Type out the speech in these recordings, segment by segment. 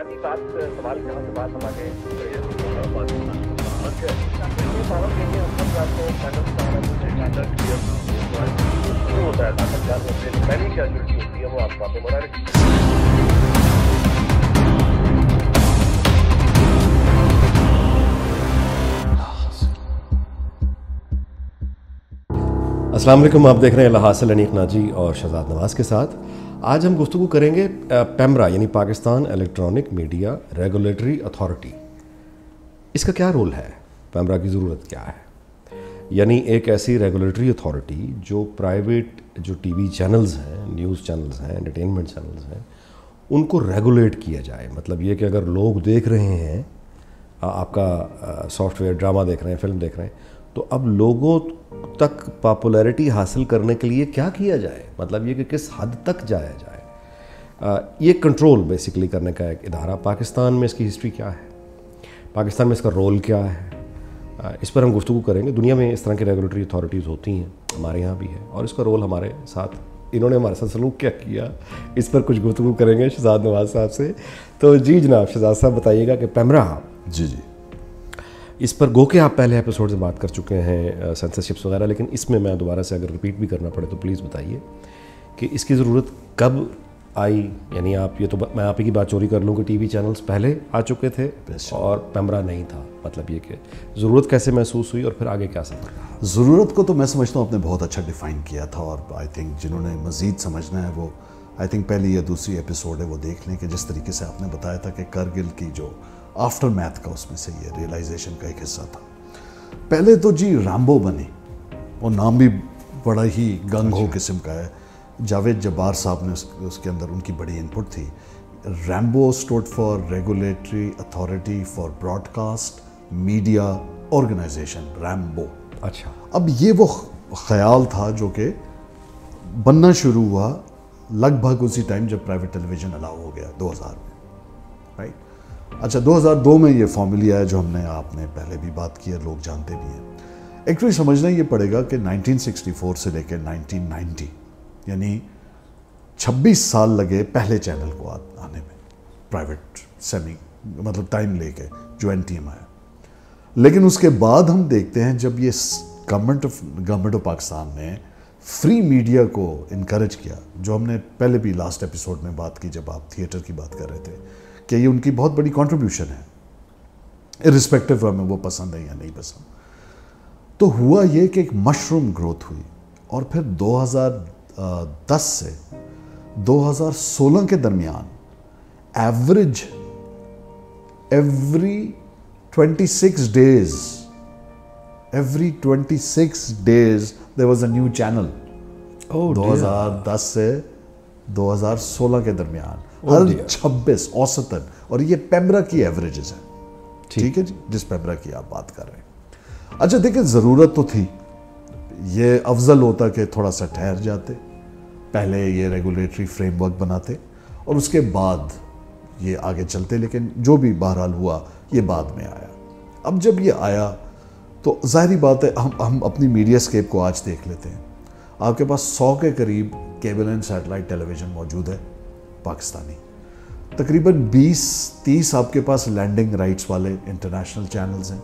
بنیادی بات سوال جہاں سے بات ہم آگے ہوتا ہے پہلی کیجویلٹی ہوتی ہے وہ آپ باتیں بنا رہے. السلام علیکم، آپ دیکھ رہے ہیں الحاصل انیق ناجی اور شہزاد نواز کے ساتھ. آج ہم گفتگو کریں گے پیمرا یعنی Pakistan electronic media regulatory authority. اس کا کیا رول ہے؟ پیمرا کی ضرورت کیا ہے؟ یعنی ایک ایسی ریگولیٹری اتھارٹی جو پرائیویٹ جو ٹی وی چینلز ہیں، نیوز چینلز ہیں، انٹرٹینمنٹ چینلز ہیں، ان کو ریگولیٹ کیا جائے. مطلب یہ کہ اگر لوگ دیکھ رہے ہیں، آپ کا سافٹ ویئر ڈرامہ دیکھ رہے ہیں، فلم دیکھ رہے ہیں، تو اب لوگوں تک پاپولیرٹی حاصل کرنے کے لیے کیا کیا جائے، مطلب یہ کہ کس حد تک جایا جائے. یہ کنٹرول بیسیکلی کرنے کا ایک ادارہ. پاکستان میں اس کی ہسٹری کیا ہے، پاکستان میں اس کا رول کیا ہے، اس پر ہم گفتگو کریں گے. دنیا میں اس طرح کی ریگولیٹری اتھارٹیز ہوتی ہیں، ہمارے یہاں بھی ہے، اور اس کا رول ہمارے ساتھ انہوں نے ہمارے ساتھ سلوک کیا کیا، اس پر کچھ گفتگو کریں گے شہزاد نواز صاحب سے. تو جی جناب شہزاد صاحب بتائیے گا کہ پیمرا، جی اس پر گو کہ آپ پہلے ایپیسوڈ سے بات کر چکے ہیں سینسرشپس وغیرہ، لیکن اس میں دوبارہ سے اگر ریپیٹ بھی کرنا پڑے تو پلیز بتائیے کہ اس کی ضرورت کب آئی. یعنی آپ یہ تو میں آپ ہی کی بات چوری کر لوں کہ ٹی وی چینلز پہلے آ چکے تھے اور پیمرا نہیں تھا. مطلب یہ کہ ضرورت کیسے محسوس ہوئی اور پھر آگے کیا سفر رہا؟ ضرورت کو تو میں سمجھتا ہوں آپ نے بہت اچھا ڈیفائن کیا تھا، اور آئی تھنک جنہوں نے مزید سمجھنا ہے وہ آئی تھنک پہلی یا دوسری ایپیسوڈ ہے وہ دیکھ لیں کہ جس طریقے سے آپ نے بتایا تھا کہ کرگل کی جو آفٹر میتھ کا اس میں سے یہ ریئلائزیشن کا ایک حصہ تھا. پہلے تو جی ریمبو بنی، وہ نام بھی بڑا ہی گنگ ہو قسم کا ہے. جاوید جبار صاحب نے اس کے اندر ان کی بڑی انپٹ تھی. RAMBO stood for regulatory authority for broadcast media organisation, RAMBO. اچھا، اب یہ وہ خیال تھا جو کہ بننا شروع ہوا لگ بھگ اسی ٹائم جب پرائیویٹ ٹیلی ویژن الاؤ ہو گیا 2000 میں، رائٹ. اچھا 2002 میں یہ فارمولی آیا جو ہم نے آپ نے پہلے بھی بات کی ہے، لوگ جانتے بھی ہیں. ایکچولی سمجھنا یہ پڑے گا کہ 1964 سے لے کے 1990 یعنی 26 سال لگے پہلے چینل کو آنے میں، پرائیویٹ سیمی مطلب ٹائم لے کے جو این ٹی ایم آیا. لیکن اس کے بعد ہم دیکھتے ہیں جب یہ گورنمنٹ آف پاکستان نے فری میڈیا کو انکریج کیا، جو ہم نے پہلے بھی لاسٹ ایپیسوڈ میں بات کی جب آپ تھیٹر کی بات کر رہے تھے کہ یہ ان کی بہت بڑی کنٹریبیوشن ہے، ارسپیکٹو ہمیں وہ پسند ہے یا نہیں پسند. تو ہوا یہ کہ ایک مشروم گروتھ ہوئی، اور پھر 2010 سے 2016 کے درمیان average every 26 days there was a new channel. 2010 سے 2016 کے درمیان ہر 26 اوسطاً، اور یہ پیمرا کی ایوریجز ہیں. ٹھیک ہے جی، جس پیمرا کی آپ بات کر رہے ہیں. اچھا دیکھیں، ضرورت تو تھی. یہ افضل ہوتا کہ تھوڑا سا ٹھہر جاتے، پہلے یہ ریگولیٹری فریم ورک بناتے اور اس کے بعد یہ آگے چلتے، لیکن جو بھی بہرحال ہوا یہ بعد میں آیا. اب جب یہ آیا تو ظاہری بات ہے ہم اپنی میڈیا اسکیپ کو آج دیکھ لیتے ہیں. آپ کے پاس 100 کے قریب cable and satellite television موجود ہے پاکستانی. تقریباً 20-30 آپ کے پاس لینڈنگ رائٹس والے انٹرنیشنل چینلز ہیں.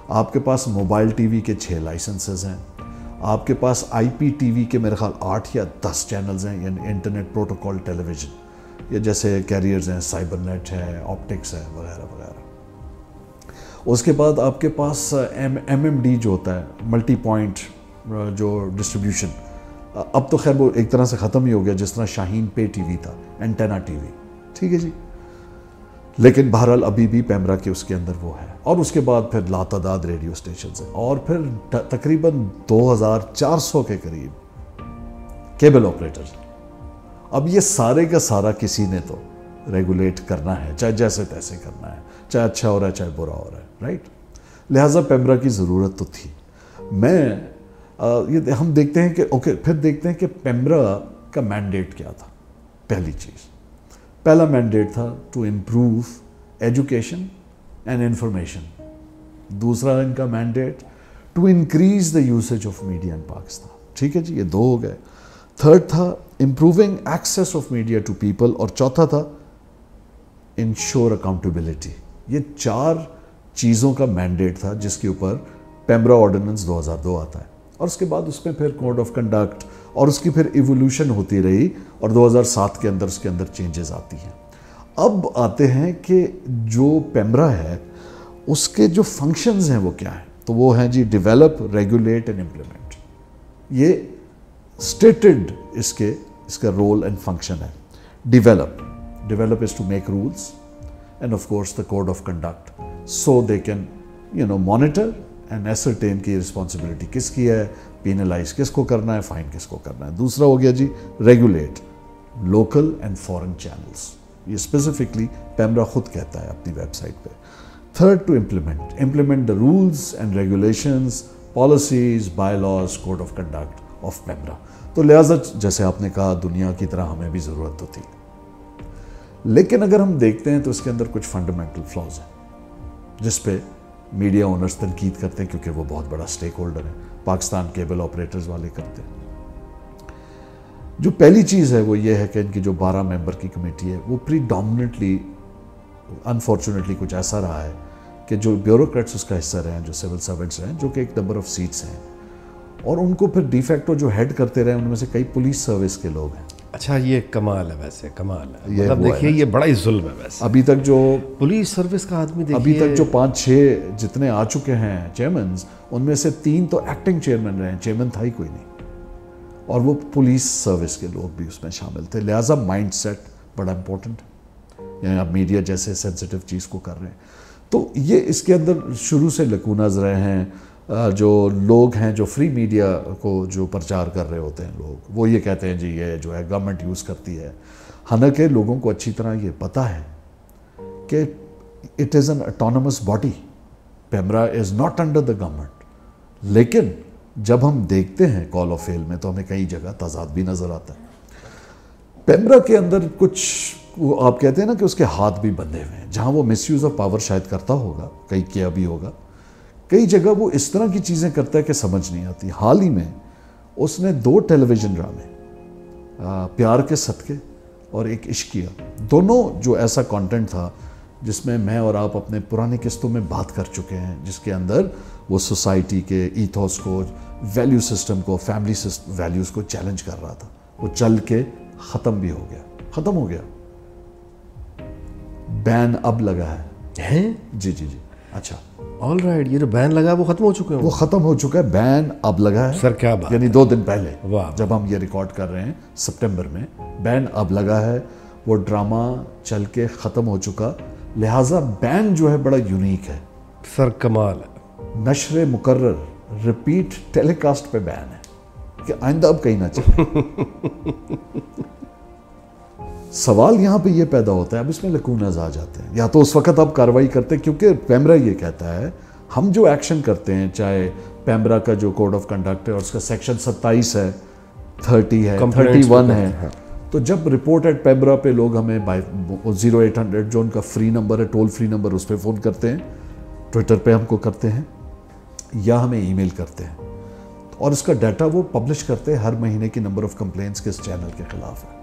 آپ کے پاس موبائل ٹی وی کے 6 لائسنسز ہیں. آپ کے پاس آئی پی ٹی وی کے میرے خیال 8 یا 10 چینلز ہیں، یعنی انٹرنیٹ پروٹوکول ٹیلی ویژن، یہ جیسے کیریئرز ہیں، سائبر نیٹ ہے، آپٹکس ہے، وغیرہ وغیرہ. اس کے بعد آپ کے پاس ایم ڈی جو ہوتا ہے، ملٹی پوائنٹ جو ڈسٹریبیوشن، اب تو خیر وہ ایک طرح سے ختم ہی ہو گیا، جس طرح شاہین پے ٹی وی تھا، اینٹینا ٹی وی. ٹھیک ہے جی، لیکن بہرحال ابھی بھی پیمرا کے اس کے اندر وہ ہے. اور اس کے بعد پھر لاتعداد ریڈیو اسٹیشنز ہیں، اور پھر تقریباً 2400 کے قریب کیبل آپریٹرز. اب یہ سارے کا سارا کسی نے تو ریگولیٹ کرنا ہے، چاہے جیسے تیسے کرنا ہے، چاہے اچھا ہو رہا ہے چاہے برا ہو رہا ہے، رائٹ. لہٰذا پیمرا کی ضرورت تو تھی. یہ ہم دیکھتے ہیں کہ اوکے، پھر دیکھتے ہیں کہ پیمرا کا مینڈیٹ کیا تھا. پہلی چیز، پہلا مینڈیٹ تھا to improve education and information. دوسرا ان کا mandate to increase the usage of media in Pakistan. ٹھیک ہے جی، یہ 2 ہو گئے. تھرڈ تھا improving access of media to people, اور چوتھا تھا انشور اکاؤنٹیبلٹی. یہ 4 چیزوں کا مینڈیٹ تھا جس کے اوپر پیمرا آرڈیننس 2002 آتا ہے, اور اس کے بعد اس میں پھر کوڈ آف کنڈکٹ اور اس کی پھر ایوولوشن ہوتی رہی, اور 2007 کے اندر اس کے اندر چینجز آتی ہیں. اب آتے ہیں کہ جو پیمرا ہے اس کے جو فنکشنز ہیں وہ کیا ہیں, تو وہ ہیں جی ڈیولپ, ریگولیٹ اینڈ امپلیمنٹ. یہ اسٹیٹڈ اس کا رول اینڈ فنکشن ہے. Develop is to make rules and of course the code of conduct, so they can monitor and ascertain کی رسپانسبلٹی کس کی ہے, پینلائز کس کو کرنا ہے, فائن کس کو کرنا ہے. دوسرا ہو گیا جی regulate, local and foreign channels. یہ اسپیسیفکلی پیمرا خود کہتا ہے اپنی ویب سائٹ پہ. Third to implement the rules and regulations, policies, bylaws, code of conduct of PEMRA. تو لہٰذا جیسے آپ نے کہا دنیا کی طرح ہمیں بھی ضرورت ہوتی, لیکن اگر ہم دیکھتے ہیں تو اس کے اندر کچھ فنڈامنٹل فلاز ہیں جس پہ میڈیا اونرز تنقید کرتے ہیں کیونکہ وہ بہت بڑا سٹیک ہولڈر ہے. پاکستان کیبل آپریٹرز والے کرتے ہیں. جو پہلی چیز ہے وہ یہ ہے کہ ان کی جو 12 ممبر کی کمیٹی ہے وہ پریڈومیننٹلی انفارچونیٹلی کچھ ایسا رہا ہے کہ جو بیوروکریٹس اس کا حصہ رہے ہیں, جو سول سرونٹس ہیں, جو کہ ایک نمبر آف سیٹس ہیں, اور ان کو پھر ڈی فیکٹو جو ہیڈ کرتے رہے ان میں سے کئی پولیس سروس کے لوگ ہیں. اچھا, یہ کمال ہے, ویسے کمال ہے. مطلب دیکھیے یہ بڑا ہی ظلم ہے. ویسے ابھی تک جو پولیس سروس کا آدمی دیکھیے, ابھی تک جو 5-6 جتنے آ چکے ہیں چیئرمنز, ان میں سے 3 تو ایکٹنگ چیئرمین رہے ہیں, چیئرمین تھا ہی کوئی نہیں, اور وہ پولیس سروس کے لوگ بھی اس میں شامل تھے. لہٰذا مائنڈ سیٹ بڑا امپورٹنٹ ہے. یعنی آپ میڈیا جیسے سینسیٹیو چیز کو کر رہے ہیں, تو یہ اس کے اندر شروع سے لکوناز رہے ہیں. جو لوگ ہیں جو فری میڈیا کو جو پرچار کر رہے ہوتے ہیں لوگ, وہ یہ کہتے ہیں جی یہ جو ہے گورنمنٹ یوز کرتی ہے, حالانکہ لوگوں کو اچھی طرح یہ پتہ ہے کہ it is an autonomous body, PEMRA is not under the government. لیکن جب ہم دیکھتے ہیں کال آف فیل میں تو ہمیں کئی جگہ تضاد بھی نظر آتا ہے. پیمرا کے اندر کچھ وہ آپ کہتے ہیں نا کہ اس کے ہاتھ بھی بندھے ہوئے ہیں, جہاں وہ مس یوز آف پاور شاید کرتا ہوگا, کئی کیا بھی ہوگا, کئی جگہ وہ اس طرح کی چیزیں کرتا ہے کہ سمجھ نہیں آتی. حال ہی میں اس نے 2 ٹیلی ویژن ڈرامے, پیار کے صدقے اور ایک عشقیہ, دونوں جو ایسا کانٹینٹ تھا جس میں میں اور آپ اپنے پرانی قسطوں میں بات کر چکے ہیں, جس کے اندر وہ سوسائٹی کے ایتھوس کو, ویلیو سسٹم کو, فیملی ویلیوز کو چیلنج کر رہا تھا. وہ چل کے ختم بھی ہو گیا. بین اب لگا ہے. جی. اچھا آل رائٹ, یہ جو بین لگا وہ ختم ہو چکے ہیں. وہ ختم ہو چکا ہے, بین اب لگا ہے. سر کیا بات, یعنی 2 دن پہلے جب ہم یہ ریکارڈ کر رہے ہیں سپٹمبر میں, بین اب لگا ہے. وہ ڈرامہ چل کے ختم ہو چکا, لہٰذا بین جو ہے بڑا یونیک ہے. سر کمال ہے. نشر مکرر, ریپیٹ ٹیلی کاسٹ پہ بین ہے کہ آئندہ اب کہیں نہ چلے. سوال یہاں پہ یہ پیدا ہوتا ہے, اب اس میں لکونز آ جاتے ہیں. یا تو اس وقت آپ کارروائی کرتے ہیں, کیونکہ پیمرا یہ کہتا ہے ہم جو ایکشن کرتے ہیں, چاہے پیمرا کا جو کوڈ آف کنڈکٹ ہے اور اس کا سیکشن 27 ہے, 30 ہے, 31 ہے, تو جب رپورٹ ایٹ پیمرا پہ لوگ ہمیں 0800 جو ان کا فری نمبر ہے, ٹول فری نمبر, اس پہ فون کرتے ہیں, ٹویٹر پہ ہم کو کرتے ہیں, یا ہمیں ای میل کرتے ہیں, اور اس کا ڈیٹا وہ پبلش کرتے ہیں ہر مہینے کی نمبر آف کمپلینٹس کس چینل کے خلاف ہے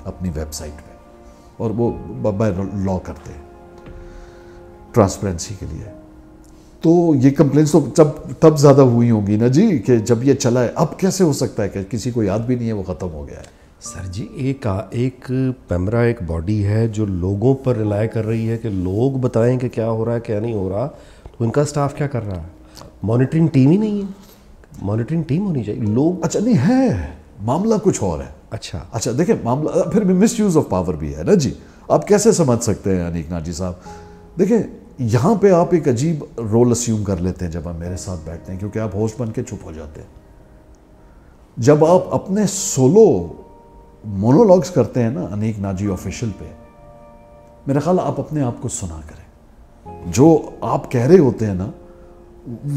اپنی ویب سائٹ پہ, اور وہ بائی لا کرتے ہیں ٹرانسپیرنسی کے لیے. تو یہ کمپلینٹس تو تب زیادہ ہوئی ہوں گی نا جی, کہ جب یہ چلا ہے. اب کیسے ہو سکتا ہے کہ کسی کو یاد بھی نہیں ہے وہ ختم ہو گیا ہے؟ سر جی, ایک پیمرا ایک باڈی ہے جو لوگوں پر ریلائی کر رہی ہے کہ لوگ بتائیں کہ کیا ہو رہا ہے کیا نہیں ہو رہا. تو ان کا سٹاف کیا کر رہا ہے؟ مانیٹرنگ ٹیم ہی نہیں ہے. مانیٹرنگ ٹیم ہونی چاہیے. لوگ اچھا نہیں ہے, معاملہ کچھ اور ہے. اچھا دیکھیں, معاملہ پھر مس یوز آف پاور بھی ہے نا جی. آپ کیسے سمجھ سکتے ہیں انیک ناجی صاحب؟ دیکھیں یہاں پہ آپ ایک عجیب رول اسیوم کر لیتے ہیں جب آپ میرے ساتھ بیٹھتے ہیں, کیونکہ آپ ہوسٹ بن کے چپ ہو جاتے ہیں. جب آپ اپنے سولو مونولوگز کرتے ہیں نا انیک ناجی آفیشیل پہ, میرا خیال آپ اپنے آپ کو سنا کریں. جو آپ کہہ رہے ہوتے ہیں نا,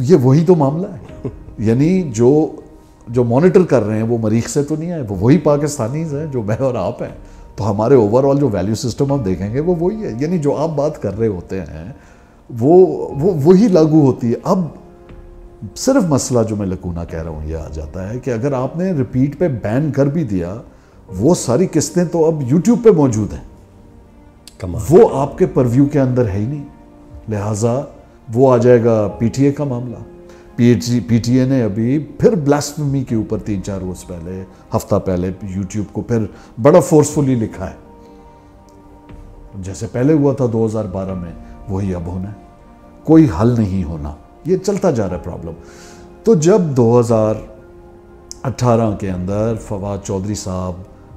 یہ وہی تو معاملہ ہے. یعنی جو مانیٹر کر رہے ہیں وہ مریخ سے تو نہیں آئے, وہ وہی پاکستانیز ہیں جو میں اور آپ ہیں. تو ہمارے اوور آل جو ویلیو سسٹم آپ دیکھیں گے وہ وہی ہے. یعنی جو آپ بات کر رہے ہوتے ہیں وہ وہی لاگو ہوتی ہے. اب صرف مسئلہ جو میں لکونہ کہہ رہا ہوں یہ آ جاتا ہے کہ اگر آپ نے ریپیٹ پہ بین کر بھی دیا, وہ ساری قسطیں تو اب یوٹیوب پہ موجود ہیں. وہ آپ کے پرویو کے اندر ہے ہی نہیں، لہٰذا وہ آ جائے گا پی ٹی اے کا معاملہ. پی ٹی اے نے ابھی پھر بلاسفیمی کے اوپر 3-4 روز پہلے، ہفتہ پہلے یوٹیوب کو پھر بڑا فورسفلی لکھا ہے. جیسے پہلے ہوا تھا 2012 میں وہی اب ہونا ہے، کوئی حل نہیں ہونا، یہ چلتا جا رہا ہے پرابلم. تو جب 2018 کے اندر فواد چودھری صاحب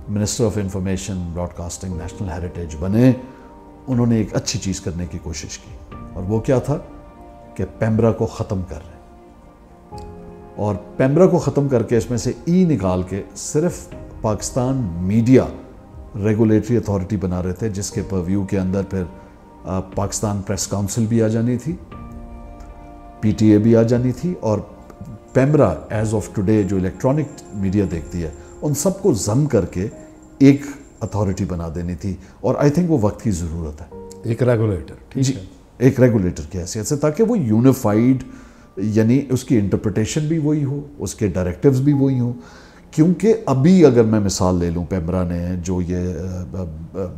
minister of information broadcasting national heritage بنے، انہوں نے ایک اچھی چیز کرنے کی کوشش کی، اور وہ کیا تھا کہ پیمبرا کو ختم کر رہے ہیں. اور پیمبرا کو ختم کر کے اس میں سے ای نکال کے صرف پاکستان میڈیا ریگولیٹری اتھارٹی بنا رہے تھے، جس کے پرویو کے اندر پھر پاکستان پریس کاؤنسل بھی آ جانی تھی، پی ٹی اے بھی آ جانی تھی، اور پیمبرا ایز آف ٹوڈے جو الیکٹرانک میڈیا دیکھتی ہے ان سب کو ضم کر کے ایک اتھارٹی بنا دینی تھی. اور آئی تھنک وہ وقت کی ضرورت ہے، ایک ریگولیٹر. جی، ایک ریگولیٹر کی حیثیت سے، تاکہ وہ یونیفائیڈ، یعنی اس کی انٹرپریٹیشن بھی وہی ہو، اس کے ڈائریکٹیوز بھی وہی ہوں. کیونکہ ابھی اگر میں مثال لے لوں، پیمبرا نے جو یہ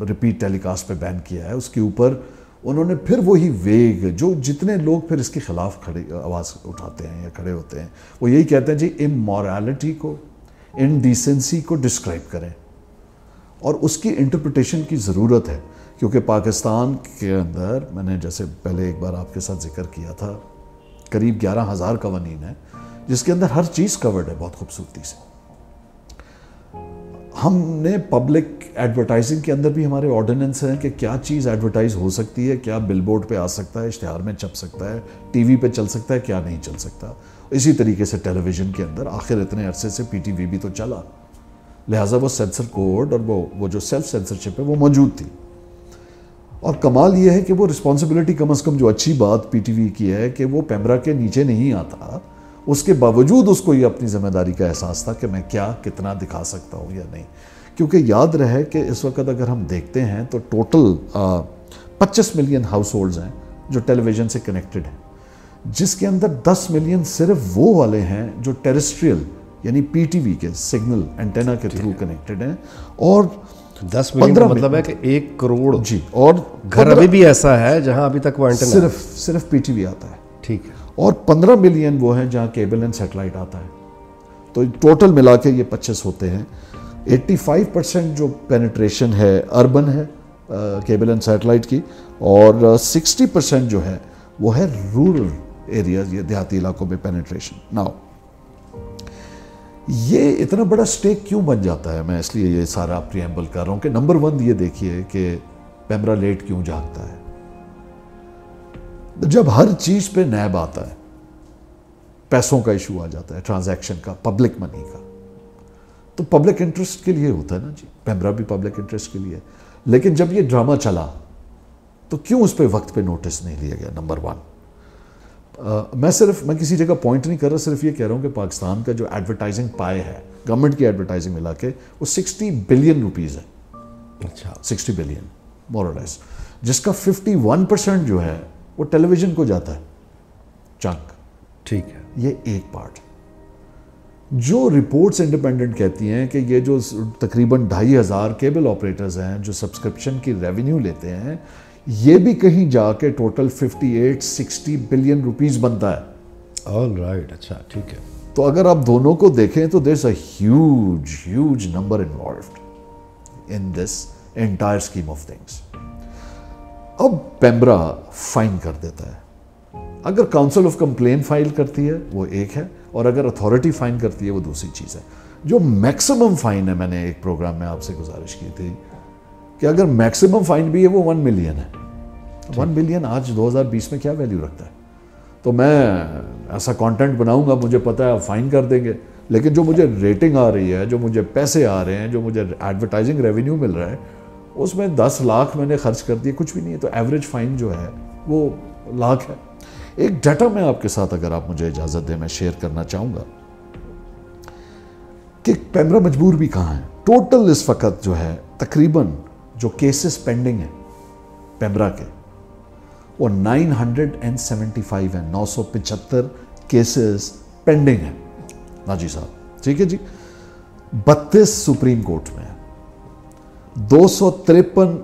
ریپیٹ ٹیلی کاسٹ پہ بین کیا ہے، اس کے اوپر انہوں نے پھر وہی ویگ، جو جتنے لوگ پھر اس کے خلاف آواز اٹھاتے ہیں یا کھڑے ہوتے ہیں، وہ یہی کہتے ہیں جی امورالٹی کو، انڈیسنسی کو ڈسکرائب کریں، اور اس کی انٹرپریٹیشن کی ضرورت ہے. کیونکہ پاکستان کے اندر، میں نے جیسے پہلے ایک بار آپ کے ساتھ ذکر کیا تھا، قریب 11,000 قوانین ہیں جس کے اندر ہر چیز کورڈ ہے بہت خوبصورتی سے. ہم نے پبلک ایڈورٹائزنگ کے اندر بھی ہمارے آرڈیننس ہیں کہ کیا چیز ایڈورٹائز ہو سکتی ہے، کیا بل بورڈ پہ آ سکتا ہے، اشتہار میں چھپ سکتا ہے، ٹی وی پہ چل سکتا ہے، کیا نہیں چل سکتا. اسی طریقے سے ٹیلی ویژن کے اندر آخر اتنے عرصے سے پی ٹی وی بھی تو چلا، لہٰذا وہ سینسر کوڈ اور وہ جو سیلف سینسرشپ ہے وہ موجود تھی. اور کمال یہ ہے کہ وہ رسپانسبلٹی کم از کم جو اچھی بات پی ٹی وی کی ہے کہ وہ پیمبرا کے نیچے نہیں آتا، اس کے باوجود اس کو یہ اپنی ذمہ داری کا احساس تھا کہ میں کیا کتنا دکھا سکتا ہوں یا نہیں. کیونکہ یاد رہے کہ اس وقت اگر ہم دیکھتے ہیں تو ٹوٹل 25 ملین ہاؤس ہولڈز ہیں جو ٹیلی ویژن سے کنیکٹڈ ہیں، جس کے اندر 10 ملین صرف وہ والے ہیں جو ٹیریسٹریل یعنی پی ٹی وی کے سگنل اینٹینا کے تھرو کنیکٹڈ ہیں، اور 10 ملین کا مطلب ہے کہ 1 کروڑ. جی، اور گھر ابھی بھی ایسا ہے جہاں ابھی تک وہ اینٹینا صرف پی ٹی وی آتا ہے. ٹھیک ہے. اور 15 ملین وہ ہیں جہاں کیبل اینڈ سیٹلائٹ آتا ہے. تو ٹوٹل ملا کے یہ 25 ہوتے ہیں. 85% جو پینیٹریشن ہے اربن ہے کیبل اینڈ سیٹلائٹ کی، اور 60% جو ہے وہ ہے رورل ایریاز، یہ دیہاتی علاقوں میں پینیٹریشن. ناؤ یہ اتنا بڑا سٹیک کیوں بن جاتا ہے؟ میں اس لیے یہ سارا پریمبل کر رہا ہوں کہ نمبر 1 یہ دیکھیے کہ پیمبرا لیٹ کیوں جاگتا ہے. جب ہر چیز پہ نیب آتا ہے، پیسوں کا ایشو آ جاتا ہے، ٹرانزیکشن کا، پبلک منی کا، تو پبلک انٹرسٹ کے لیے ہوتا ہے نا جی. پیمبرا بھی پبلک انٹرسٹ کے لیے. لیکن جب یہ ڈرامہ چلا تو کیوں اس پہ وقت پہ نوٹس نہیں لیا گیا؟ نمبر 1 میں کسی جگہ پوائنٹ نہیں کر رہا، صرف یہ کہہ رہا ہوں کہ پاکستان کا جو ایڈورٹائزنگ پائے ہے گورنمنٹ کی ایڈورٹائزنگ ملا کے وہ 60 بلین روپیز ہے. اچھا، 60 بلین مور اور لیس، جس کا 51% جو ہے وہ ٹیلی ویژن کو جاتا ہے چنک. ٹھیک ہے. یہ ایک پارٹ. جو رپورٹس انڈیپینڈنٹ کہتی ہیں کہ یہ جو تقریباً 2,500 کیبل آپریٹرز ہیں جو سبسکرپشن کی ریونیو لیتے ہیں، یہ بھی کہیں جا کے ٹوٹل 58-60 بلین روپیز بنتا ہے. All right. اچھا، ٹھیک ہے. تو اگر آپ دونوں کو دیکھیں تو there's a huge number involved in this entire scheme of things. اب پیمبرا فائن کر دیتا ہے. اگر کاؤنسل آف کمپلین فائل کرتی ہے وہ ایک ہے، اور اگر اتھارٹی فائن کرتی ہے وہ دوسری چیز ہے. جو میکسیمم فائن ہے، میں نے ایک پروگرام میں آپ سے گزارش کی تھی کہ اگر میکسیمم فائن بھی ہے وہ 1 ملین ہے. 1 ملین آج 2020 میں کیا ویلیو رکھتا ہے؟ تو میں ایسا کانٹینٹ بناؤں گا، مجھے پتا ہے آپ فائن کر دیں گے، لیکن جو مجھے ریٹنگ آ رہی ہے، جو مجھے پیسے آ رہے ہیں، جو مجھے ایڈورٹائزنگ ریونیو مل رہا ہے، اس میں 10 لاکھ میں نے خرچ کر دیے، کچھ بھی نہیں ہے. تو ایوریج فائن جو ہے وہ لاکھ ہے. ایک ڈیٹا میں آپ کے ساتھ، اگر آپ مجھے اجازت دیں، میں شیئر کرنا چاہوں گا کہ پیمبرا مجبور بھی کہاں ہے. ٹوٹل اس وقت جو ہے تقریباً جو کیسز پینڈنگ ہیں پیمبرا کے وہ 975 ہیں. 975 کیسز پینڈنگ ہیں. ناجی صاحب، ٹھیک ہے جی. 32 سپریم کورٹ میں ہیں. 253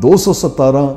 217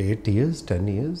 8 years 10 years,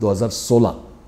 2016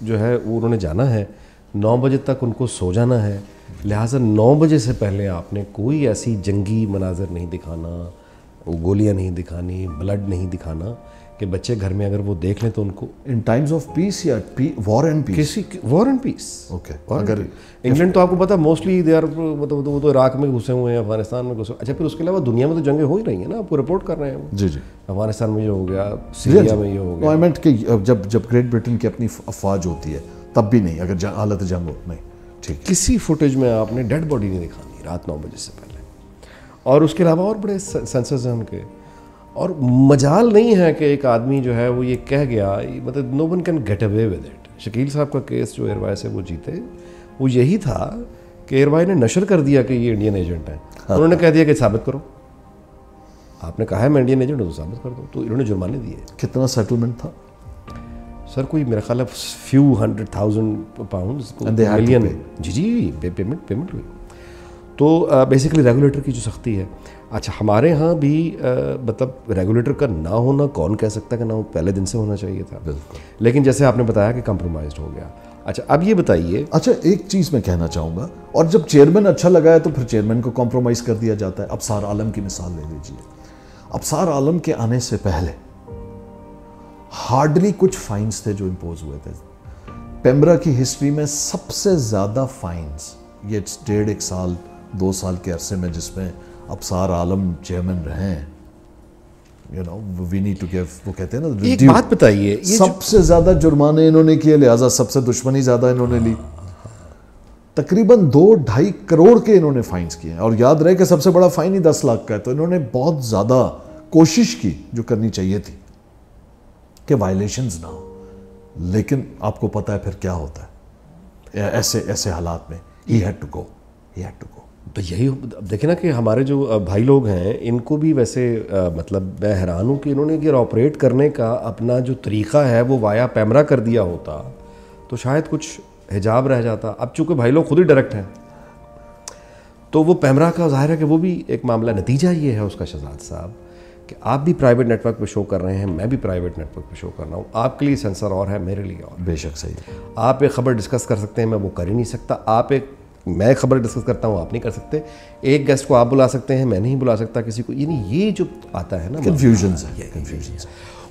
جو ہے وہ انہوں نے جانا ہے, 9 بجے تک ان کو سو جانا ہے, لہٰذا 9 بجے سے پہلے آپ نے کوئی ایسی جنگی مناظر نہیں دکھانا, وہ گولیاں نہیں دکھانی, بلڈ نہیں دکھانا کہ بچے گھر میں اگر وہ دیکھ لیں تو ان کو ان ٹائمز آف پیس یا وار اینڈ پیس, کسی وار اینڈ پیس. اوکے, اگر انگلینڈ تو آپ کو پتا موسٹلی دے آر, مطلب وہ تو عراق میں گھسے ہوئے ہیں, افغانستان میں گھسے. اچھا پھر اس کے علاوہ دنیا میں تو جنگیں ہو ہی رہی ہیں نا, آپ کو رپورٹ کر رہے ہیں. جی جی, افغانستان میں یہ ہو گیا, سیریا میں یہ ہو گیا. آئی مینٹ کہ جب گریٹ برٹن کی اپنی افواج ہوتی ہے تب بھی نہیں, اگر حالت جنگ ہو نہیں. ٹھیک, کسی فوٹیج میں آپ نے ڈیڈ باڈی نہیں دکھانی رات 9 بجے سے پہلے. اور اس کے علاوہ اور بڑے سینسرز ہیں ان کے, اور مجال نہیں ہے کہ ایک آدمی جو ہے وہ یہ کہہ گیا, مطلب no one can get away with it. Shakeel صاحب کا کیس جو ایئروائی سے وہ جیتے, وہ یہی تھا کہ ایئروائی نے نشر کر دیا کہ یہ انڈین ایجنٹ ہیں. انہوں نے کہہ دیا کہ ثابت کرو, آپ نے کہا ہے میں انڈین ایجنٹ ہوں تو ثابت کر دو, تو انہوں نے جرمانے دیے. کتنا سیٹلمنٹ تھا سر؟ کوئی میرا خیال ہے فیو 100,000 پاؤنڈز, ملین. جی جی, پیمنٹ ہوئی. تو بیسیکلی ریگولیٹر کی جو سختی ہے. اچھا ہمارے ہاں بھی مطلب ریگولیٹر کا نہ ہونا کون کہہ سکتا ہے کہ نہ, وہ پہلے دن سے ہونا چاہیے تھا. بالکل, لیکن جیسے آپ نے بتایا کہ کمپرومائزڈ ہو گیا. اچھا اب یہ بتائیے. اچھا ایک چیز میں کہنا چاہوں گا, اور جب چیئرمین اچھا لگا ہے تو پھر چیئرمین کو کمپرومائز کر دیا جاتا ہے. ابصار عالم کی مثال لے لیجیے. ابصار عالم کے آنے سے پہلے ہارڈلی کچھ فائنز تھے جو امپوز ہوئے تھے. پیمبرا کی ہسٹری میں سب سے زیادہ فائنز یہ 1.5 سال 2 سال کے عرصے میں جس میں ابصار عالم چیئرمین رہے ہیں, you know we need to give, وہ کہتے ہیں نا, ایک بات بتائیے, سب سے زیادہ جرمانے انہوں نے کیے, لہٰذا سب سے دشمنی زیادہ انہوں نے لی. تقریباً 2-2.5 کروڑ کے انہوں نے فائنز کیے ہیں, اور یاد رہے کہ سب سے بڑا فائن ہی 10 لاکھ کا ہے. تو انہوں نے بہت زیادہ کوشش کی جو کرنی چاہیے تھی کہ وائلیشنز نہ ہو. لیکن آپ کو پتہ ہے پھر کیا ہوتا ہے ایسے حالات میں, ہی ہیڈ ٹو گو. تو یہی دیکھیں نا کہ ہمارے جو بھائی لوگ ہیں ان کو بھی ویسے مطلب میں حیران ہوں کہ انہوں نے یہ آپریٹ کرنے کا اپنا جو طریقہ ہے وہ وایا پیمرا کر دیا ہوتا تو شاید کچھ حجاب رہ جاتا. اب چونکہ بھائی لوگ خود ہی ڈائریکٹ ہیں تو وہ پیمرا کا ظاہر ہے کہ وہ بھی ایک معاملہ. نتیجہ یہ ہے اس کا شہزاد صاحب کہ آپ بھی پرائیویٹ نیٹ ورک پہ شو کر رہے ہیں, میں بھی پرائیویٹ نیٹ ورک پہ شو کر رہا ہوں. آپ کے لیے سینسر اور ہے, میرے لیے اور. بے شک صحیح. آپ ایک خبر ڈسکس کر سکتے ہیں, میں وہ کر ہی نہیں سکتا. میں خبر ڈسکس کرتا ہوں, آپ نہیں کر سکتے. ایک گیسٹ کو آپ بلا سکتے ہیں, میں نہیں بلا سکتا کسی کو. یعنی یہ جو آتا ہے نا کنفیوژنز ہے.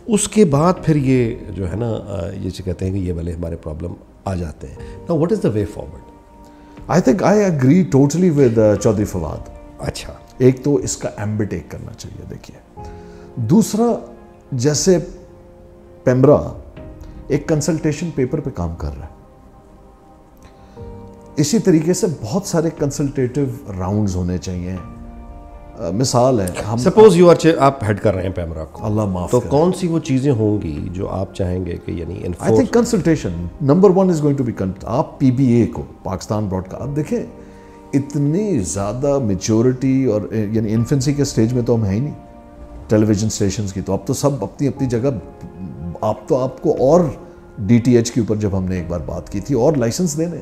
اس کے بعد پھر یہ جو ہے نا یہ کہتے ہیں کہ یہ والے ہمارے پرابلم آ جاتے ہیں. Now what is the way forward? I think I agree totally with Chaudhry Fawad. اچھا ایک تو اس کا ایمبٹ ایک کرنا چاہیے. دیکھیے دوسرا, جیسے پیمبرا ایک کنسلٹیشن پیپر پہ کام کر رہا ہے, اسی طریقے سے بہت سارے کنسلٹیٹو راؤنڈز ہونے چاہیے. مثال ہے, ہم سپوز آپ ہیڈ کر رہے ہیں پیمرا کو, اللہ معاف تو کون سی وہ چیزیں ہوں گی جو آپ چاہیں گے کہ یعنی I think consultation number 1 is going to be. آپ پی بی اے کو, پاکستان براڈ کاسٹ, اب دیکھیں اتنی زیادہ میچورٹی اور یعنی انفینسی کے سٹیج میں تو ہم ہیں ہی نہیں ٹیلی ویژن اسٹیشنز کی. تو اب تو سب اپنی اپنی جگہ, آپ کو اور ڈی ٹی ایچ کے اوپر جب ہم نے ایک بار بات کی تھی اور لائسنس دینے,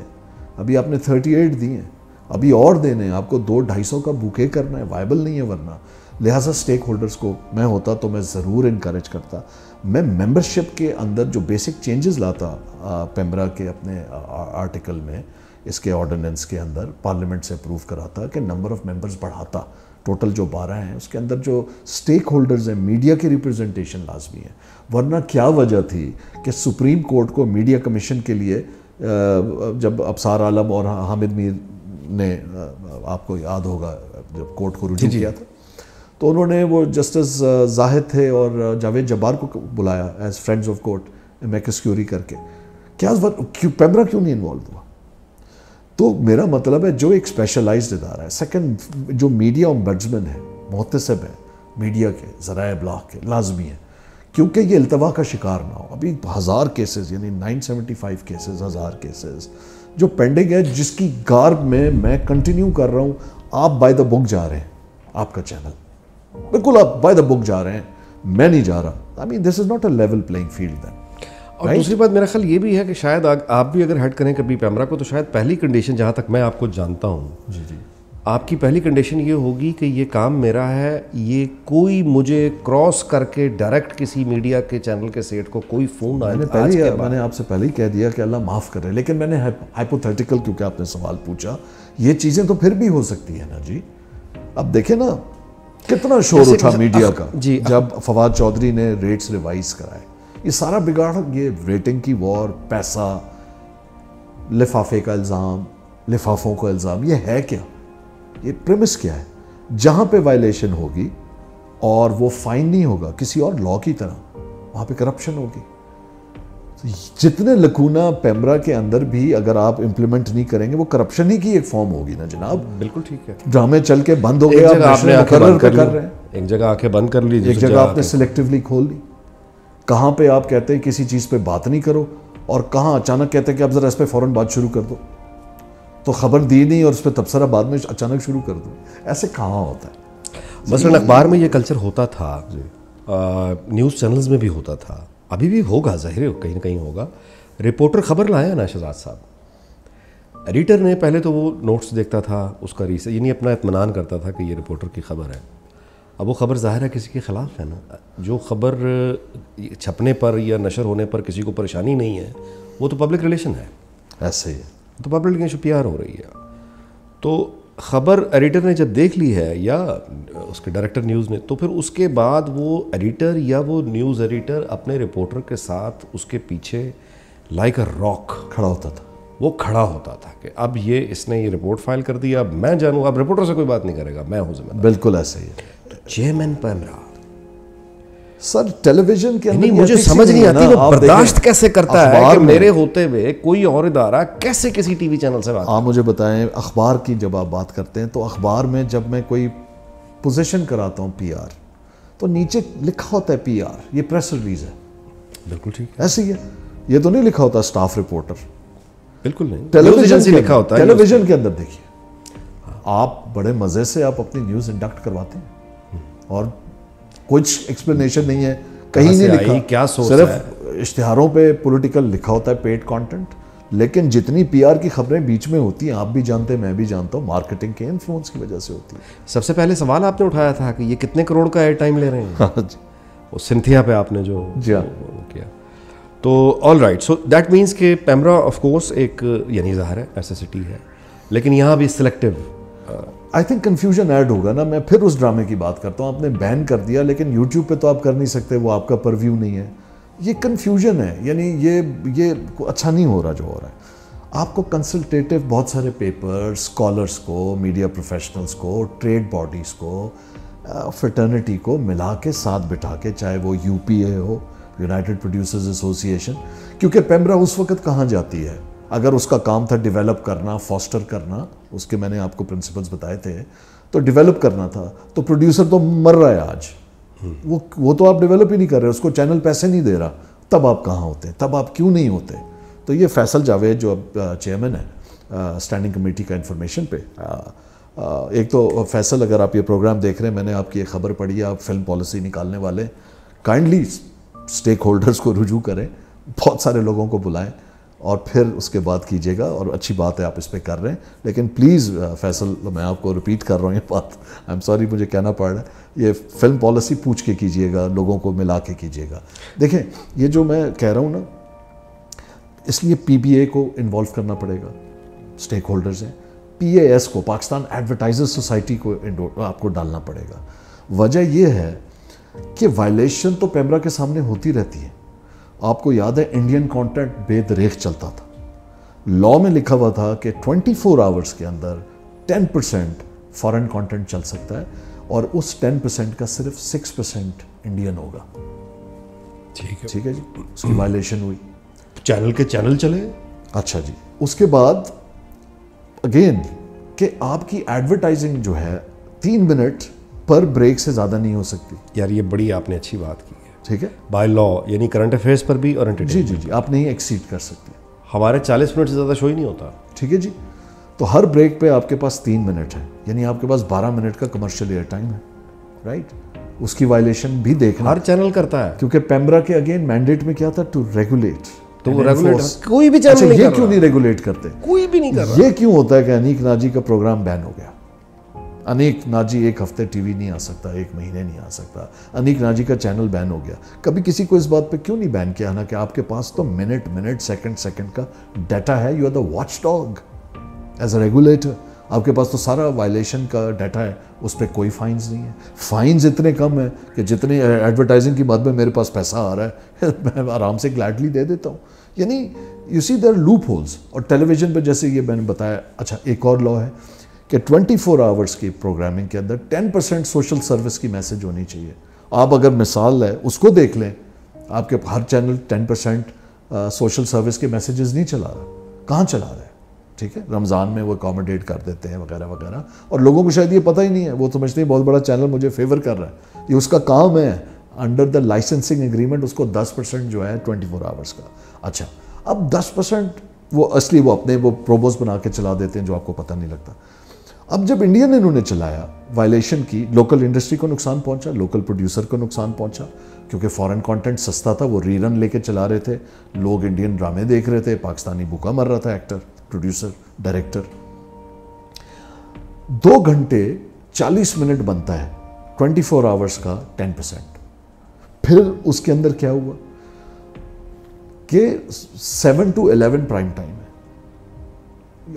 ابھی آپ نے 38 دیے ہیں, ابھی اور دینے ہیں آپ کو. 200-250 کا بوکے کرنا ہے, وائبل نہیں ہے ورنہ. لہٰذا اسٹیک ہولڈرز کو میں ہوتا تو میں ضرور انکریج کرتا. میں ممبرشپ کے اندر جو بیسک چینجز لاتا پیمبرا کے اپنے آرٹیکل میں, اس کے آرڈیننس کے اندر پارلیمنٹ سے اپروو کراتا کہ نمبر آف ممبرز بڑھاتا. ٹوٹل جو 12 ہیں اس کے اندر جو اسٹیک ہولڈرز ہیں, میڈیا کی ریپرزنٹیشن لازمی ہے. ورنہ کیا وجہ تھی کہ سپریم کورٹ کو میڈیا کمیشن کے لیے جب ابصار عالم اور حامد میر نے, آپ کو یاد ہوگا جب کورٹ کو رجوع کیا تھا, تو انہوں نے وہ جسٹس زاہد تھے اور جاوید جبار کو بلایا as friends of court amicus curiae کر کے. کیا پیمبرا کیوں نہیں انوالو ہوا؟ تو میرا مطلب ہے جو ایک اسپیشلائزڈ ادارہ ہے. سیکنڈ, جو میڈیا امبڈسمن ہے, محتسب ہے میڈیا کے, ذرائع ابلاغ کے, لازمی ہے کیونکہ یہ التوا کا شکار نہ ہو. ابھی 1000 کیسز یعنی 975 کیسز, 1000 کیسز جو پینڈنگ ہے, جس کی گارب میں کنٹینیو کر رہا ہوں. آپ بائی دا بک جا رہے ہیں, آپ کا چینل بالکل آپ بائی دا بک جا رہے ہیں, میں نہیں جا رہا. I mean this is not a level playing field then. اور دوسری بات میرا خیال یہ بھی ہے کہ شاید آپ بھی اگر ہیڈ کریں کبھی پیمرا کو, تو شاید پہلی کنڈیشن جہاں تک میں آپ کو جانتا ہوں, جی آپ کی پہلی کنڈیشن یہ ہوگی کہ یہ کام میرا ہے, یہ کوئی مجھے کراس کر کے ڈائریکٹ کسی میڈیا کے چینل کے سیٹ کو کوئی فون آئے. میں نے آپ سے پہلے ہی کہہ دیا کہ اللہ معاف کرے, لیکن میں نے ہائپوتھیٹیکل کیونکہ آپ نے سوال پوچھا, یہ چیزیں تو پھر بھی ہو سکتی ہیں نا جی. اب دیکھیں نا کتنا شور اٹھا میڈیا کا جب فواد چودھری نے ریٹس ریوائز کرائے. یہ سارا بگاڑ, یہ ریٹنگ کی وار, پیسہ, لفافے کا الزام, لفافوں کا الزام, یہ ہے کیا؟ یہ پریمس کیا ہے؟ جہاں پہ وائلیشن ہوگی اور وہ فائن نہیں ہوگا کسی اور لا کی طرح, وہاں پہ کرپشن ہوگی. جتنے لکونہ پیمرا کے اندر بھی اگر آپ امپلیمنٹ نہیں کریں گے, وہ کرپشن ہی کی ایک فارم ہوگی نا جناب. بالکل ٹھیک ہے. ڈرامے چل کے بند ہو گئے, آپ نے مقرر پہ کر رہے ہیں, ایک جگہ آنکھیں بند کر لی, ایک جگہ آپ نے سلیکٹیولی کھول لی. کہاں پہ آپ کہتے ہیں کسی چیز پہ بات نہیں کرو, اور کہاں اچانک کہتے ہیں کہ اب ذرا اس پہ فوراً بات شروع کر دو, تو خبر دی نہیں اور اس پہ تبصرہ بعد میں اچانک شروع کر دو. ایسے کہاں ہوتا ہے؟ مثلاً اخبار میں یہ کلچر ہوتا تھا, نیوز چینلز میں بھی ہوتا تھا, ابھی بھی ہوگا, ظاہر کہیں نہ کہیں ہوگا. رپورٹر خبر لایا نا شہزاد صاحب, ایڈیٹر نے پہلے تو وہ نوٹس دیکھتا تھا, اس کا ریسرچ, یعنی اپنا اطمینان کرتا تھا کہ یہ رپورٹر کی خبر ہے. اب وہ خبر ظاہر ہے کسی کے خلاف ہے نا. جو خبر چھپنے پر یا نشر ہونے پر کسی کو پریشانی نہیں ہے, وہ تو پبلک ریلیشن ہے. ایسے ہی تو پبلک ریلیشن پی آر ہو رہی ہے. تو خبر ایڈیٹر نے جب دیکھ لی ہے یا اس کے ڈائریکٹر نیوز نے, تو پھر اس کے بعد وہ ایڈیٹر یا وہ نیوز ایڈیٹر اپنے رپورٹر کے ساتھ اس کے پیچھے لائک اے راک کھڑا ہوتا تھا. وہ کھڑا ہوتا تھا کہ اب یہ اس نے یہ رپورٹ فائل کر دیا, اب میں جانوں, اب رپورٹر سے کوئی بات نہیں کرے گا, میں ہوں ذمہ دار. بالکل ایسے ہی ہے. چیئرمین پیمرا سر ٹیلی ویژن کے اندر مجھے سمجھ نہیں آتی وہ برداشت کیسے کرتا ہے کہ میرے ہوتے ہوئے کوئی اور ادارہ کیسے کسی ٹی وی چینل سے بات. آپ مجھے بتائیں, اخبار کی جب آپ بات کرتے ہیں تو اخبار میں جب میں کوئی پوزیشن کراتا ہوں پی آر, تو نیچے لکھا ہوتا ہے پی آر, یہ پریس ریلیز ہے. بالکل ٹھیک, ایسے ہی ہے. یہ تو نہیں لکھا ہوتا اسٹاف رپورٹر, بالکل نہیں. ٹیلی ویژن کے اندر دیکھیے آپ بڑے مزے سے آپ اپنی نیوز انڈکٹ کرواتے ہیں اور کچھ ایکسپلینیشن نہیں ہے, کہیں نہیں لکھا, کیا صرف اشتہاروں پہ پولیٹیکل لکھا ہوتا ہے, پیڈ کانٹینٹ. لیکن جتنی پی آر کی خبریں بیچ میں ہوتی ہیں, آپ بھی جانتے ہیں, میں بھی جانتا ہوں, مارکیٹنگ کے انفلوئنس کی وجہ سے ہوتی ہے. سب سے پہلے سوال آپ نے اٹھایا تھا کہ یہ کتنے کروڑ کا ایئر ٹائم لے رہے ہیں, وہ سنتھیا پہ آپ نے جو کیا. تو all right, so that means کہ پیمرا آف کورس ایک, یعنی ظاہر ہے نیسیسٹی ہے, لیکن یہاں بھی selective. I think confusion add ہوگا نا. میں پھر اس ڈرامے کی بات کرتا ہوں, آپ نے بین کر دیا لیکن یوٹیوب پہ تو آپ کر نہیں سکتے, وہ آپ کا پرویو نہیں ہے. یہ کنفیوژن ہے, یعنی یہ اچھا نہیں ہو رہا جو ہو رہا ہے. آپ کو کنسلٹیٹیو بہت سارے پیپر, اسکالرس کو, میڈیا پروفیشنلس کو, ٹریڈ باڈیز کو, فرٹرنیٹی کو ملا کے ساتھ بٹھا کے, چاہے وہ یو پی اے ہو, یونائٹڈ پروڈیوسرز ایسوسی ایشن, کیونکہ پیمرا اس وقت کہاں جاتی ہے, اگر اس کا کام تھا ڈیولپ کرنا, فاسٹر کرنا, اس کے میں نے آپ کو پرنسپلز بتائے تھے, تو ڈیولپ کرنا تھا, تو پروڈیوسر تو مر رہا ہے آج, وہ تو آپ ڈیولپ ہی نہیں کر رہے, اس کو چینل پیسے نہیں دے رہا, تب آپ کہاں ہوتے, تب آپ کیوں نہیں ہوتے. تو یہ فیصل جاوید جو اب چیئرمین ہے اسٹینڈنگ کمیٹی کا انفارمیشن پہ, ایک تو فیصل اگر آپ یہ پروگرام دیکھ رہے ہیں, میں نے آپ کی ایک خبر پڑھی ہے, آپ فلم پالیسی نکالنے والے, کائنڈلی اسٹیک ہولڈرز کو رجوع کریں, بہت سارے لوگوں کو بلائیں اور پھر اس کے بعد کیجیے گا. اور اچھی بات ہے آپ اس پہ کر رہے ہیں, لیکن پلیز فیصل, میں آپ کو ریپیٹ کر رہا ہوں یہ بات, آئی ایم سوری مجھے کہنا پڑ رہا ہے, یہ فلم پالیسی پوچھ کے کیجیے گا, لوگوں کو ملا کے کیجیے گا. دیکھیں یہ جو میں کہہ رہا ہوں نا, اس لیے پی بی اے کو انوالو کرنا پڑے گا, اسٹیک ہولڈرز ہیں, پی اے ایس کو, پاکستان ایڈورٹائزر سوسائٹی کو آپ کو ڈالنا پڑے گا. وجہ یہ ہے کہ وائلیشن تو پیمرا کے سامنے ہوتی رہتی ہے. آپ کو یاد ہے انڈین کانٹینٹ بے دریغ چلتا تھا, لا میں لکھا ہوا تھا کہ 24 آورز کے اندر 10% فارن کانٹینٹ چل سکتا ہے, اور اس 10% کا صرف 6% انڈین ہوگا. ٹھیک ہے جی, اس کی وائلیشن ہوئی, چینل کے چینل چلے. اچھا جی, اس کے بعد اگین کہ آپ کی ایڈورٹائزنگ جو ہے 3 منٹ پر بریک سے زیادہ نہیں ہو سکتی. یار یہ بڑی آپ نے اچھی بات کی ہے. ٹھیک ہے, بائی لا, یعنی کرنٹ افیئرس پر بھی اور جی آپ نہیں ایکسیڈ کر سکتے. ہمارے 40 منٹ سے زیادہ شو ہی نہیں ہوتا. ٹھیک ہے جی, تو ہر بریک پہ آپ کے پاس 3 منٹ ہے, یعنی آپ کے پاس 12 منٹ کا کمرشل ایئر ٹائم ہے, رائٹ. اس کی وائلیشن بھی دیکھنا ہر چینل کرتا ہے, کیونکہ پیمرا کے اگین مینڈیٹ میں کیا تھا, ٹو ریگولیٹ. تو وہ ریگولیٹ کوئی بھی چینل نہیں, یہ کیوں نہیں ریگولیٹ کرتے, کوئی بھی نہیں کر رہا. یہ کیوں ہوتا ہے کہ انیک ناجی کا پروگرام بین ہو گیا, انیک ناجی ایک ہفتے ٹی وی نہیں آ سکتا, ایک مہینے نہیں آ سکتا. انیک ناجی کا چینل بین ہو گیا. کبھی کسی کو اس بات پہ کیوں نہیں بین کیا نا کہ آپ کے پاس تو منٹ سیکنڈ کا ڈیٹا ہے. You are the watchdog as a regulator. آپ کے پاس تو سارا وائلیشن کا ڈیٹا ہے, اس پہ کوئی فائنز نہیں ہے. فائنز اتنے کم ہیں کہ جتنی ایڈورٹائزنگ کی بات میں میرے پاس پیسہ آ رہا ہے میں آرام سے گلیڈلی دے دیتا ہوں. یعنی you see there loopholes. اور ٹیلی ویژن پہ جیسے یہ میں نے بتایا, اچھا ایک اور لا ہے کہ 24 آورس کی پروگرامنگ کے اندر 10% سوشل سروس کی میسج ہونی چاہیے. آپ اگر مثال ہے اس کو دیکھ لیں, آپ کے ہر چینل 10% سوشل سروس کے میسیجز نہیں چلا رہا. کہاں چلا رہا ہے؟ ٹھیک ہے, رمضان میں وہ اکاموڈیٹ کر دیتے ہیں وغیرہ وغیرہ, اور لوگوں کو شاید یہ پتہ ہی نہیں ہے. وہ سمجھتے ہیں بہت بڑا چینل مجھے فیور کر رہا ہے, یہ اس کا کام ہے. انڈر دا لائسنسنگ ایگریمنٹ اس کو 10% جو ہے 24 آورس کا. اچھا اب 10% وہ اصلی وہ اپنے وہ پروموز بنا کے چلا دیتے ہیں جو آپ کو پتہ نہیں لگتا. اب جب انڈین انہوں نے چلایا, وائلیشن کی, لوکل انڈسٹری کو نقصان پہنچا, لوکل پروڈیوسر کو نقصان پہنچا, کیونکہ فورن کانٹینٹ سستا تھا, وہ ری رن لے کے چلا رہے تھے, لوگ انڈین ڈرامے دیکھ رہے تھے, پاکستانی بھوکا مر رہا تھا ایکٹر, پروڈیوسر, ڈائریکٹر. 2 گھنٹے 40 منٹ بنتا ہے 24 آورس کا 10%. پھر اس کے اندر کیا ہوا کہ 7 to 11 پرائم ٹائم ہے,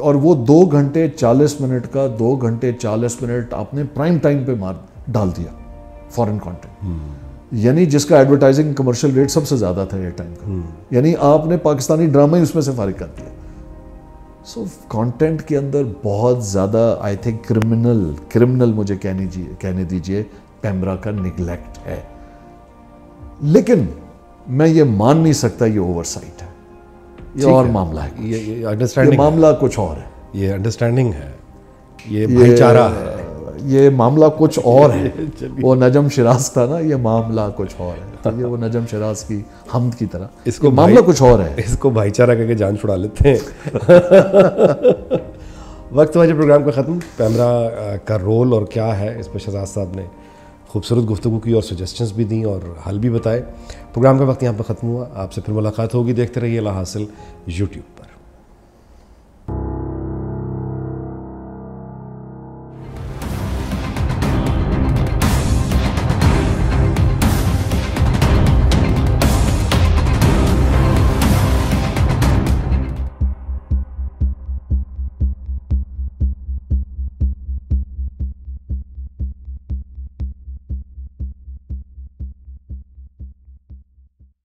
اور وہ 2 گھنٹے 40 منٹ کا 2 گھنٹے 40 منٹ آپ نے پرائم ٹائم پہ ڈال دیا فورن کانٹینٹ. یعنی جس کا ایڈورٹائزنگ کمرشل ریٹ سب سے زیادہ تھا ایئر ٹائم کا, یعنی آپ نے پاکستانی ڈرامہ ہی اس میں سے فارغ کر دیا. سو کانٹینٹ کے اندر بہت زیادہ آئی تھنک کرمنل مجھے کہنے دیجئے پیمرا کا نگلیکٹ ہے. لیکن میں یہ مان نہیں سکتا یہ اوور سائٹ ہے, یہ اور معاملہ ہے, یہ معاملہ کچھ اور ہے, یہ انڈرسٹینڈنگ ہے, یہ بھائی چارہ ہے, یہ معاملہ کچھ اور ہے. وہ نجم شراز تھا نا, یہ معاملہ کچھ اور ہے. تو یہ وہ نجم شراز کی حمد کی طرح, اس کو معاملہ کچھ اور ہے. اس کو بھائی چارہ کہہ کے جان چھڑا لیتے ہیں. وقت ہوا پروگرام کا ختم. پیمرا کا رول اور کیا ہے اس پہ شہزاد صاحب نے خوبصورت گفتگو کی اور سجیسشنز بھی دیں اور حل بھی بتائے. پروگرام کا وقت یہاں پہ ختم ہوا. آپ سے پھر ملاقات ہوگی. دیکھتے رہیے لا حاصل YouTube.